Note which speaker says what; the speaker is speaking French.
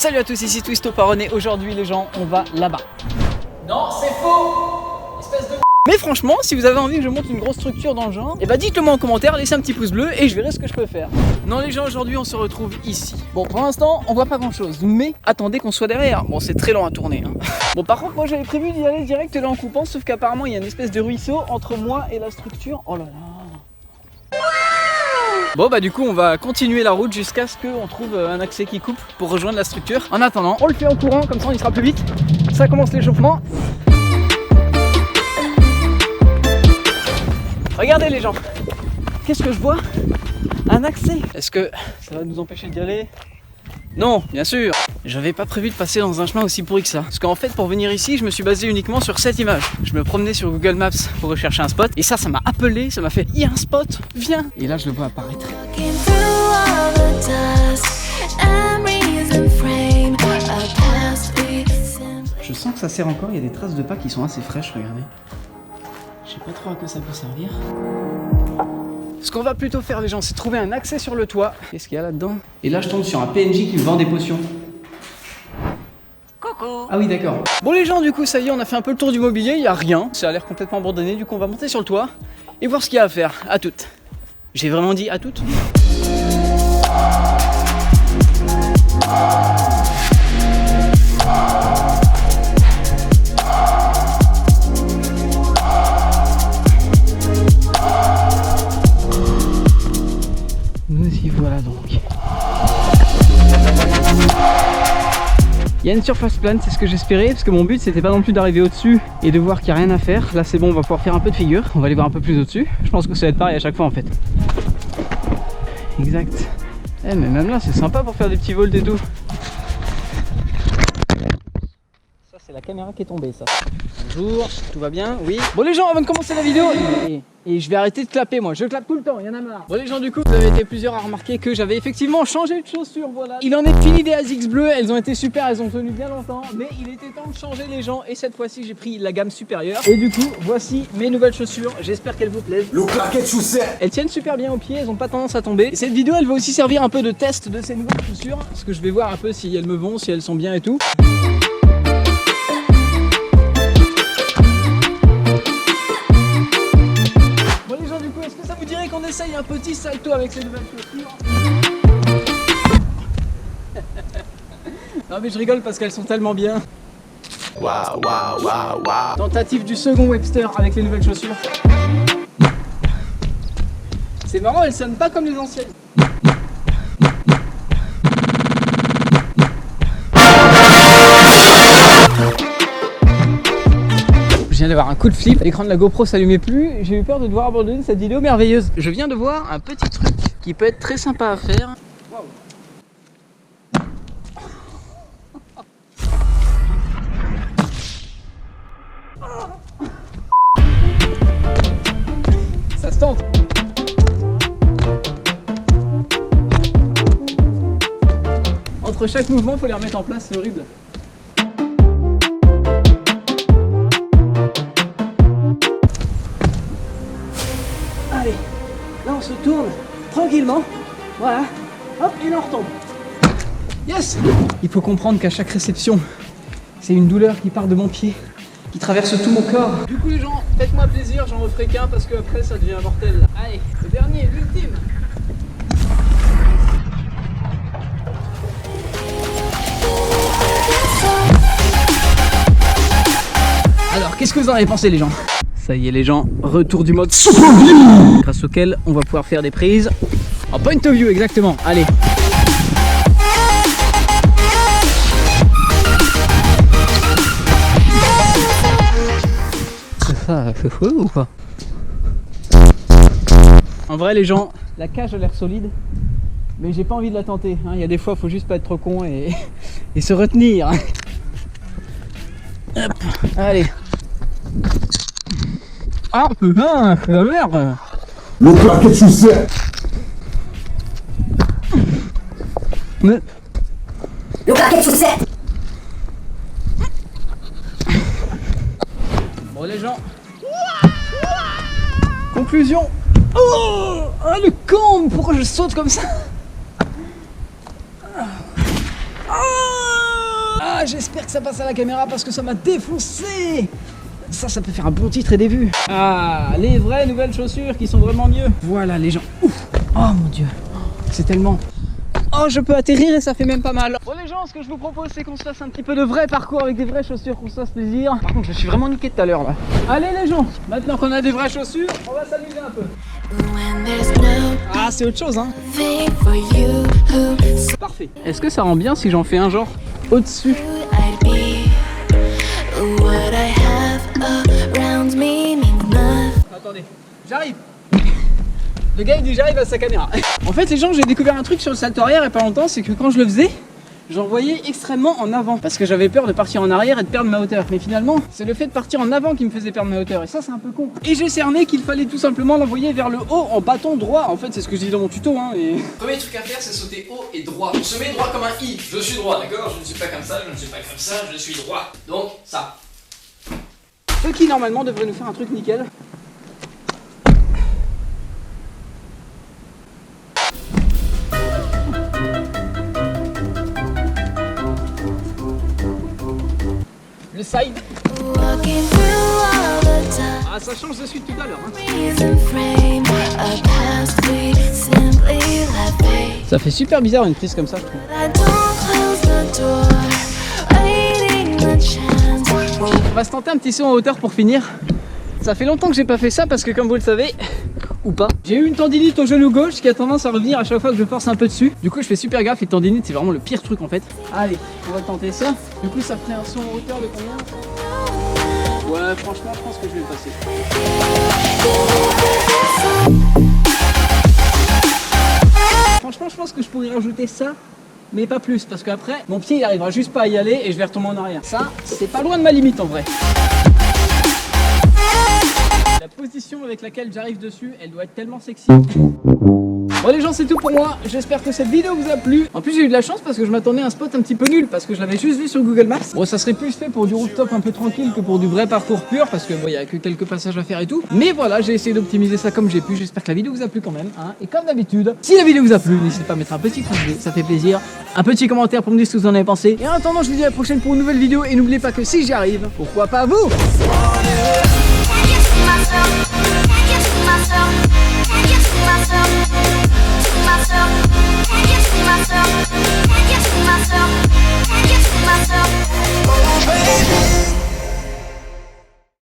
Speaker 1: Salut à tous, ici Twisto Paron et aujourd'hui les gens, on va là-bas. Non, c'est faux, espèce de... Mais franchement, si vous avez envie que je monte une grosse structure dans le genre, et bah dites-le moi en commentaire, laissez un petit pouce bleu et je verrai ce que je peux faire. Non les gens, aujourd'hui on se retrouve ici. Bon, pour l'instant, on voit pas grand-chose, mais attendez qu'on soit derrière. Bon, c'est très long à tourner, hein. Bon, par contre, moi j'avais prévu d'y aller direct là en coupant, sauf qu'apparemment il y a une espèce de ruisseau entre moi et la structure. Oh là là. Bon bah du coup on va continuer la route jusqu'à ce qu'on trouve un accès qui coupe pour rejoindre la structure. En attendant, on le fait en courant, comme ça on y sera plus vite. Ça commence l'échauffement. Regardez les gens, qu'est-ce que je vois? Un accès. Est-ce que ça va nous empêcher d'y aller? Non, bien sûr. J'avais pas prévu de passer dans un chemin aussi pourri que ça. Parce qu'en fait, pour venir ici, je me suis basé uniquement sur cette image. Je me promenais sur Google Maps pour rechercher un spot. Et ça m'a appelé, ça m'a fait, il y a un spot, viens. Et là, je le vois apparaître. Je sens que ça sert encore, il y a des traces de pas qui sont assez fraîches, regardez. Je sais pas trop à quoi ça peut servir. Ce qu'on va plutôt faire les gens, c'est trouver un accès sur le toit. Qu'est-ce qu'il y a là-dedans? Et là je tombe sur un PNJ qui me vend des potions. Coucou. Ah oui d'accord. Bon les gens, du coup ça y est, on a fait un peu le tour du mobilier, il n'y a rien. Ça a l'air complètement abandonné, du coup on va monter sur le toit et voir ce qu'il y a à faire. À toutes. J'ai vraiment dit à toutes? Nous y voilà donc. Il y a une surface plane, c'est ce que j'espérais, parce que mon but c'était pas non plus d'arriver au-dessus et de voir qu'il n'y a rien à faire. Là c'est bon, on va pouvoir faire un peu de figure, on va aller voir un peu plus au-dessus. Je pense que ça va être pareil à chaque fois en fait. Exact. Eh mais même là c'est sympa pour faire des petits vols et tout. Ça c'est la caméra qui est tombée ça. Bonjour, tout va bien? Oui. Bon les gens, avant de commencer la vidéo, et je vais arrêter de clapper moi, je clappe tout le temps, il y en a marre. Bon les gens, du coup, vous avez été plusieurs à remarquer que j'avais effectivement changé de chaussures, voilà. Il en est fini des ASICS bleues, elles ont été super, elles ont tenu bien longtemps, mais il était temps de changer les gens et cette fois-ci j'ai pris la gamme supérieure. Et du coup, voici mes nouvelles chaussures, j'espère qu'elles vous plaisent. Le claquet de chaussettes. Elles tiennent super bien aux pieds, elles ont pas tendance à tomber. Et cette vidéo, elle va aussi servir un peu de test de ces nouvelles chaussures, parce que je vais voir un peu si elles me vont, si elles sont bien et tout. Qu'on essaye un petit salto avec ces nouvelles chaussures. Non mais je rigole parce qu'elles sont tellement bien. Waouh, waouh, waouh, waouh. Tentative du second Webster avec les nouvelles chaussures. C'est marrant, elles sonnent pas comme les anciennes. Je viens d'avoir un coup de flip, l'écran de la GoPro s'allumait plus, j'ai eu peur de devoir abandonner cette vidéo merveilleuse. Je viens de voir un petit truc qui peut être très sympa à faire. Wow. Ça se tente. Entre chaque mouvement, il faut les remettre en place, c'est horrible. Allez, là on se tourne tranquillement, voilà, hop, et là on retombe. Yes! Il faut comprendre qu'à chaque réception, c'est une douleur qui part de mon pied, qui traverse tout mon corps. Du coup les gens, faites-moi plaisir, j'en referai qu'un parce que après ça devient mortel. Allez, le dernier, l'ultime. Alors, qu'est-ce que vous en avez pensé les gens? Ça y est les gens, retour du mode grâce auquel on va pouvoir faire des prises en point of view, exactement. Allez. Ça fait fou ou pas? En vrai les gens, la cage a l'air solide, mais j'ai pas envie de la tenter. Il y a des fois, faut juste pas être trop con et se retenir. Hop. Allez. Ah putain, c'est la merde. Le claquet de chaussettes. Le claquet de chaussettes. Bon les gens, conclusion. Oh, ah, le con, pourquoi je saute comme ça? Ah. Ah, j'espère que ça passe à la caméra parce que ça m'a défoncé. Ça peut faire un bon titre et des vues. Ah, les vraies nouvelles chaussures qui sont vraiment mieux. Voilà les gens. Ouf. Oh mon dieu. C'est tellement... Oh, je peux atterrir et ça fait même pas mal. Bon les gens, ce que je vous propose, c'est qu'on se fasse un petit peu de vrai parcours avec des vraies chaussures, qu'on se fasse plaisir. Par contre, je suis vraiment niqué tout à l'heure là. Allez les gens, maintenant qu'on a des vraies chaussures, on va s'amuser un peu. Ah, c'est autre chose hein. Parfait. Est-ce que ça rend bien si j'en fais un genre au-dessus? Attendez, j'arrive. Le gars il dit j'arrive à sa caméra. En fait les gens, j'ai découvert un truc sur le salto arrière il y a pas longtemps, c'est que quand je le faisais, j'envoyais extrêmement en avant parce que j'avais peur de partir en arrière et de perdre ma hauteur. Mais finalement, c'est le fait de partir en avant qui me faisait perdre ma hauteur et ça c'est un peu con. Et j'ai cerné qu'il fallait tout simplement l'envoyer vers le haut en bâton droit. En fait c'est ce que je dis dans mon tuto hein. Et... premier truc à faire c'est sauter haut et droit. On se met droit comme un I. Je suis droit, d'accord? Je ne suis pas comme ça, je ne suis pas comme ça, je suis droit. Donc ça. Ce qui normalement devrait nous faire un truc nickel. Le side. Ah, ça change de suite tout à l'heure hein. Ça fait super bizarre une prise comme ça je trouve. On va se tenter un petit saut en hauteur pour finir. Ça fait longtemps que j'ai pas fait ça parce que comme vous le savez, ou pas, j'ai eu une tendinite au genou gauche qui a tendance à revenir à chaque fois que je force un peu dessus. Du coup je fais super gaffe, les tendinites c'est vraiment le pire truc en fait. Allez, on va tenter ça. Du coup ça ferait un saut en hauteur de combien? Ouais franchement je pense que je vais le passer. Franchement je pense que je pourrais rajouter ça, mais pas plus parce qu'après mon pied il arrivera juste pas à y aller et je vais retomber en arrière. Ça c'est pas loin de ma limite en vrai. La position avec laquelle j'arrive dessus, elle doit être tellement sexy. Bon les gens c'est tout pour moi, j'espère que cette vidéo vous a plu. En plus j'ai eu de la chance parce que je m'attendais à un spot un petit peu nul parce que je l'avais juste vu sur Google Maps. Bon ça serait plus fait pour du rooftop un peu tranquille que pour du vrai parcours pur parce que bon il y a que quelques passages à faire et tout. Mais voilà j'ai essayé d'optimiser ça comme j'ai pu, j'espère que la vidéo vous a plu quand même hein. Et comme d'habitude, si la vidéo vous a plu, n'hésitez pas à mettre un petit pouce bleu, ça fait plaisir. Un petit commentaire pour me dire ce que vous en avez pensé. Et en attendant je vous dis à la prochaine pour une nouvelle vidéo et n'oubliez pas que si j'y arrive, pourquoi pas vous?